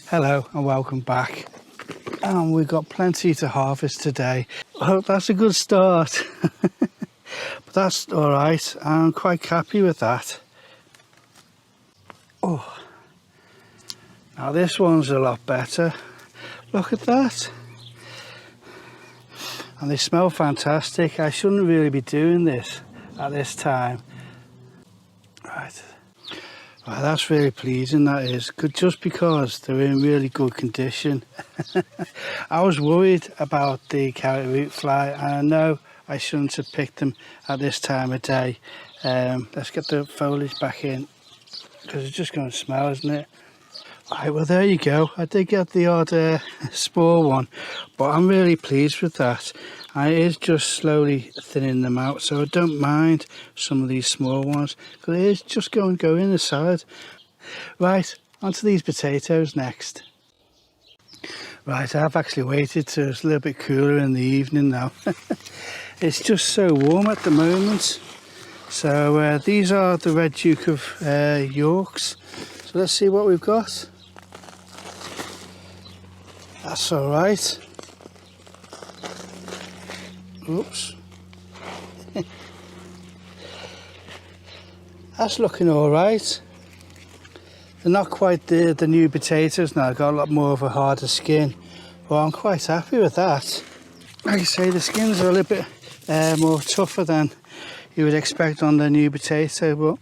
Hello and welcome back. And we've got plenty to harvest today. Oh, that's a good start. But that's all right. I'm quite happy with that. Oh, now this one's a lot better. Look at that. And they smell fantastic. I shouldn't really be doing this at this time. Right. Well, that's really pleasing, that is. Good, just because they're in really good condition. I was worried about the carrot root fly, and I know I shouldn't have picked them at this time of day. Let's get the foliage back in, because it's just going to smell, isn't it? Right, well there you go. I did get the odd spore one, but I'm really pleased with that. And it is just slowly thinning them out, so I don't mind some of these small ones, because it is just going to go in the salad. Right, onto these potatoes next. Right, I've actually waited till it's a little bit cooler in the evening now. It's just so warm at the moment. So these are the Red Duke of Yorks. So let's see what we've got. That's all right. Oops. That's looking all right. They're not quite the new potatoes now. They've got a lot more of a harder skin, but I'm quite happy with that. Like I say, the skins are a little bit more tougher than you would expect on the new potato, but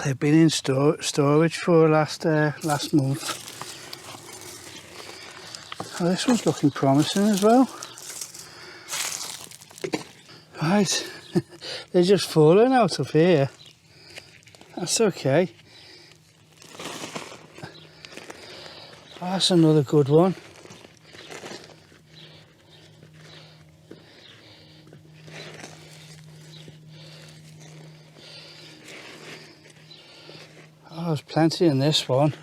they've been in storage for last month. Oh, this one's looking promising as well. Right, they're just falling out of here. That's okay. Oh, that's another good one. Oh, there's plenty in this one.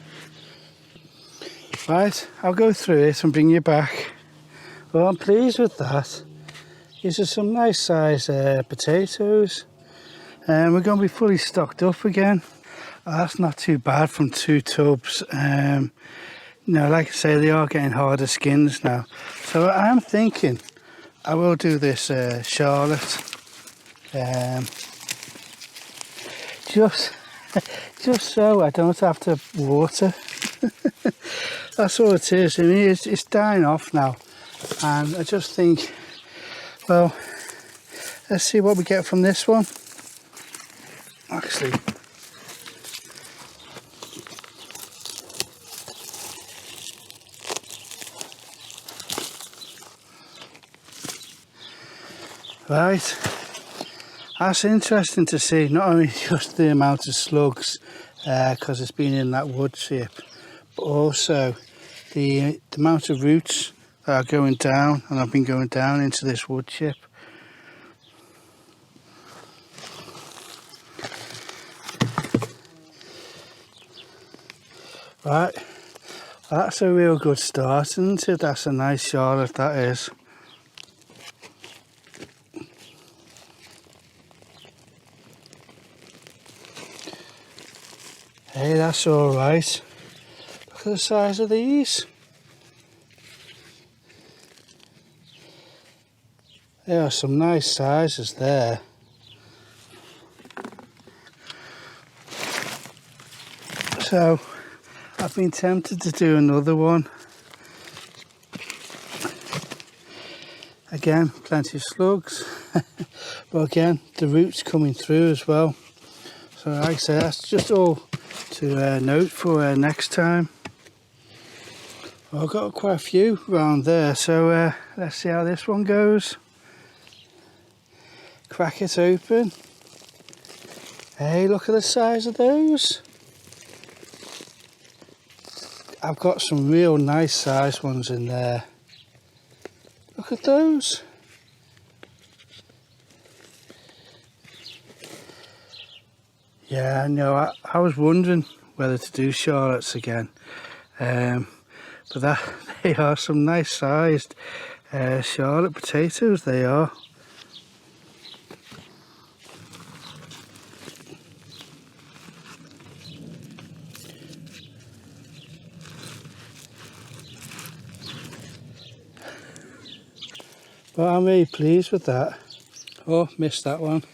Right, I'll go through it and bring you back. Well, I'm pleased with that. These are some nice size potatoes. And we're going to be fully stocked up again. Oh, that's not too bad from 2 tubs. Like I say, they are getting harder skins now. So I'm thinking I will do this Charlotte. Just so I don't have to water. That's all it is. I mean, it's dying off now. And I just think, well, let's see what we get from this one. Actually, right, that's interesting to see. Not only just the amount of slugs, because it's been in that wood chip, but also the amount of roots that are going down, and I've been going down into this wood chip. Right, that's a real good start, isn't it? That's a nice Charlotte, that is. Hey, that's all right. Look at the size of these. There are some nice sizes there. So I've been tempted to do another one. Again, plenty of slugs. But again, the roots coming through as well. So like I say, that's just all to note for next time. Well, I've got quite a few around there, so let's see how this one goes. Crack it open. Hey, look at the size of those. I've got some real nice sized ones in there. Look at those. Yeah, no, I was wondering whether to do Charlottes again. But they are some nice sized Charlotte potatoes, they are. But I'm really pleased with that. Oh, missed that one.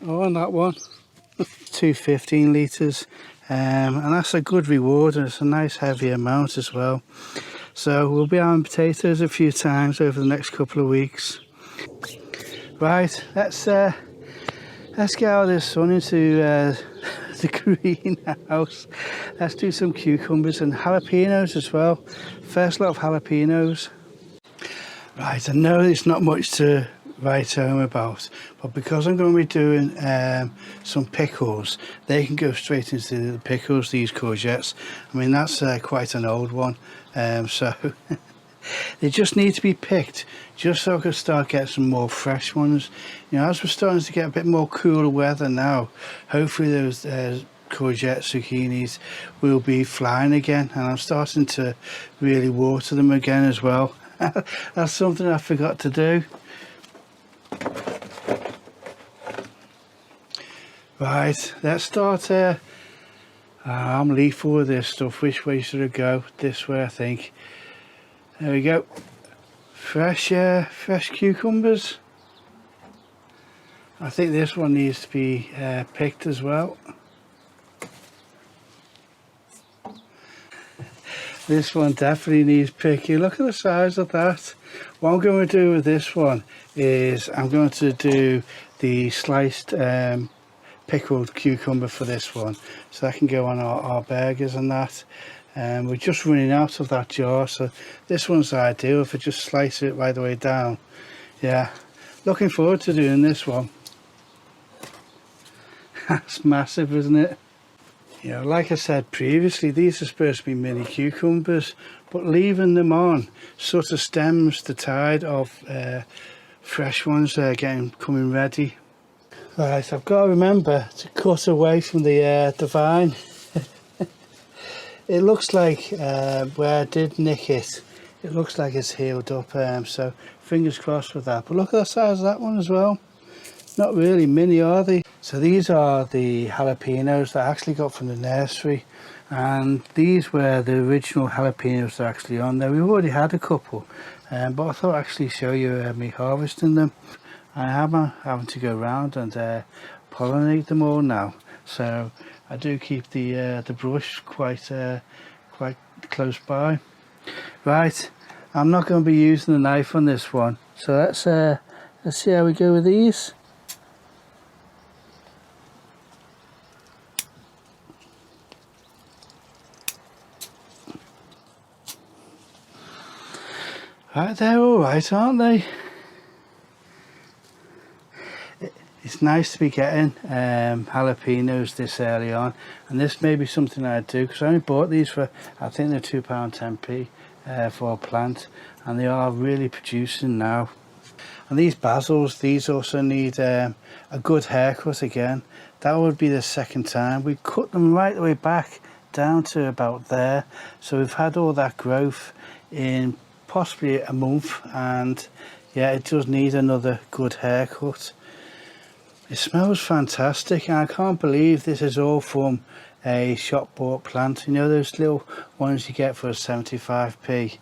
Oh, and that one. 215 litres, and that's a good reward, and it's a nice heavy amount as well. So we'll be having potatoes a few times over the next couple of weeks. Right, let's get out of this sun into the greenhouse. Let's do some cucumbers and jalapenos as well. First lot of jalapenos. Right, I know there's not much to write home about, but because I'm going to be doing some pickles, they can go straight into the pickles, these courgettes. I mean, that's quite an old one, so they just need to be picked just so I can start getting some more fresh ones. You know, as we're starting to get a bit more cooler weather now, hopefully those courgette zucchinis will be flying again, and I'm starting to really water them again as well. That's something I forgot to do. Right, let's start. I'm lethal with this stuff. Which way should I go? This way, I think. There we go. Fresh cucumbers. I think this one needs to be picked as well. This one definitely needs picking. Look at the size of that. What I'm going to do with this one is I'm going to do the sliced pickled cucumber for this one, so that can go on our burgers and that. We're just running out of that jar, so this one's ideal if I just slice it right the way down. Yeah, looking forward to doing this one. That's massive, isn't it? You know, like I said previously, these are supposed to be mini cucumbers, but leaving them on sort of stems the tide of fresh ones coming ready. Right, I've got to remember to cut away from the vine. It looks like where I did nick it, it looks like it's healed up, so fingers crossed with that. But look at the size of that one as well. Not really mini, are they? So these are the jalapenos that I actually got from the nursery, and these were the original jalapenos that are actually on there. We've already had a couple, but I thought I'd actually show you me harvesting them. I am having to go around and pollinate them all now, so I do keep the brush quite close by. Right, I'm not going to be using the knife on this one, so let's see how we go with these. Right, they're all right, aren't they? It's nice to be getting jalapenos this early on, and this may be something I'd do, because I only bought these for, I think they're £2.10p for a plant, and they are really producing now. And these basils, these also need a good haircut again. That would be the second time. We cut them right the way back down to about there, so we've had all that growth in possibly a month, and yeah, it does need another good haircut. It smells fantastic, and I can't believe this is all from a shop bought plant. You know, those little ones you get for 75p,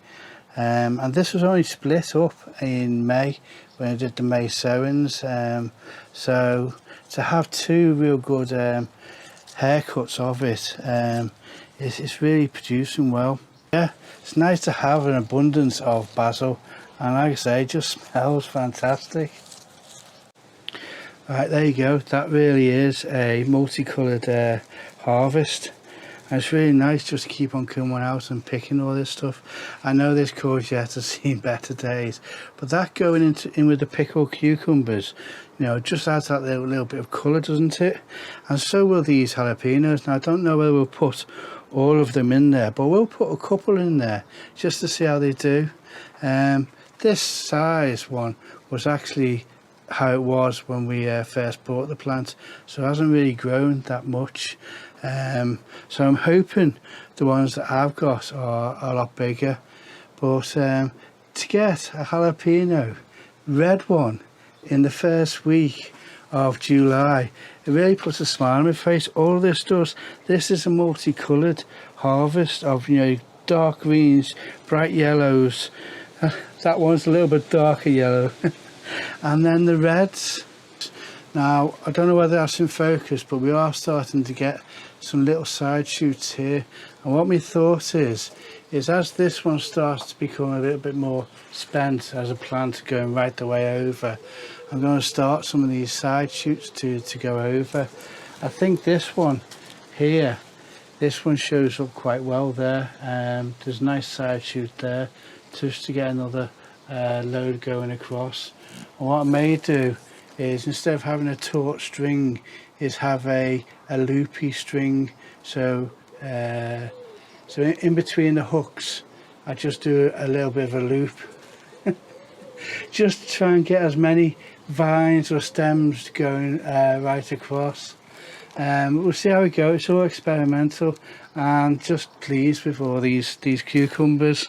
and this was only split up in May when I did the May sowings, so to have two real good haircuts of it, it's really producing well. Yeah, it's nice to have an abundance of basil, and like I say, it just smells fantastic. Right, there you go. That really is a multicoloured harvest, and it's really nice just to keep on coming out and picking all this stuff. I know this courgette has seen better days, but that going in with the pickled cucumbers, you know, just adds that little bit of colour, doesn't it? And so will these jalapenos. Now, I don't know whether we'll put all of them in there, but we'll put a couple in there just to see how they do. This size one was actually how it was when we first bought the plant, so it hasn't really grown that much, so I'm hoping the ones that I've got are a lot bigger. But to get a jalapeno red one in the first week of July, it really puts a smile on my face. All this does, this is a multicoloured harvest of, you know, dark greens, bright yellows. That one's a little bit darker yellow. And then the reds. Now, I don't know whether that's in focus, but we are starting to get some little side shoots here. And what my thought is as this one starts to become a little bit more spent as a plant going right the way over, I'm going to start some of these side shoots to go over. I think this one here, this one shows up quite well there. There's a nice side shoot there just to get another load going across. And what I may do is, instead of having a taut string, is have a loopy string. So in between the hooks, I just do a little bit of a loop. Just to try and get as many vines or stems going right across. We'll see how we go. It's all experimental, and just pleased with all these cucumbers.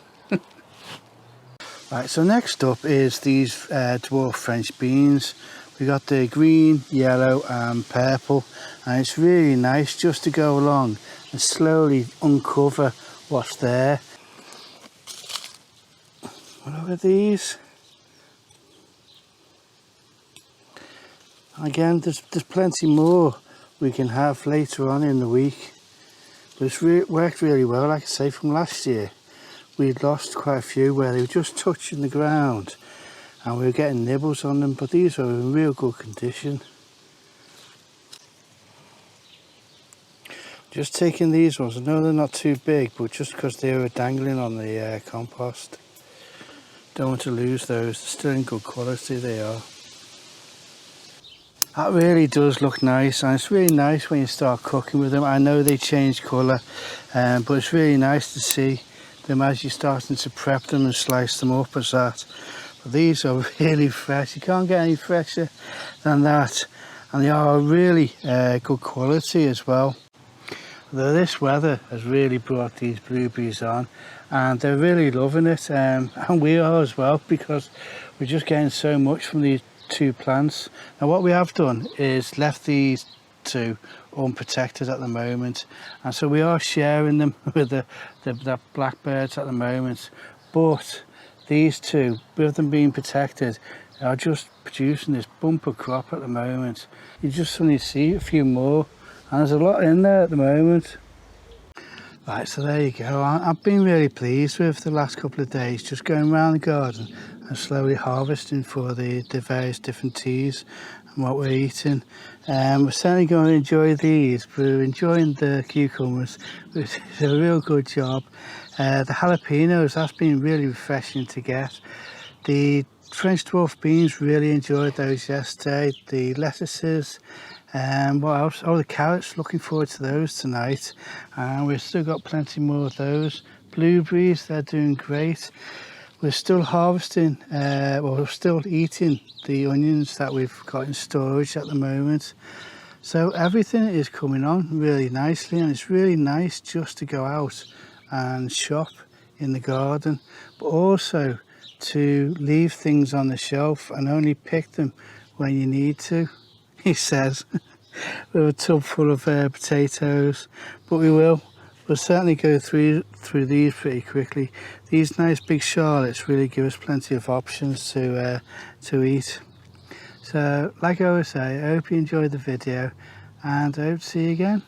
Right, so next up is these dwarf French beans. We got the green, yellow and purple, and it's really nice just to go along and slowly uncover what's there. Look at these. Again, there's plenty more we can have later on in the week, but it's worked really well. Like I say, from last year we'd lost quite a few where they were just touching the ground and we were getting nibbles on them, but these are in real good condition. Just taking these ones. I know they're not too big, but just because they were dangling on the compost, don't want to lose those. They're still in good quality, they are. That really does look nice, and it's really nice when you start cooking with them. I know they change colour, but it's really nice to see them as you're starting to prep them and slice them up as that. But these are really fresh. You can't get any fresher than that, and they are really good quality as well. Though this weather has really brought these blueberries on, and they're really loving it, and we are as well, because we're just getting so much from these two plants. Now what we have done is left these two unprotected at the moment, and so we are sharing them with the blackbirds at the moment, but these two, with them being protected, are just producing this bumper crop at the moment. You just suddenly see a few more, and there's a lot in there at the moment. Right, so there you go. I've been really pleased with the last couple of days, just going around the garden and slowly harvesting for the various different teas and what we're eating. We're certainly going to enjoy these. We're enjoying the cucumbers, which is a real good job. The jalapenos, that's been really refreshing to get. The French dwarf beans, really enjoyed those yesterday. The lettuces, what else? Oh, the carrots, looking forward to those tonight. And we've still got plenty more of those. Blueberries, they're doing great. We're still harvesting, we're still eating the onions that we've got in storage at the moment. So everything is coming on really nicely, and it's really nice just to go out and shop in the garden, but also to leave things on the shelf and only pick them when you need to, he says. We have a tub full of potatoes, but we'll certainly go through these pretty quickly. These nice big Charlottes really give us plenty of options to eat. So like I always say, I hope you enjoyed the video, and I hope to see you again.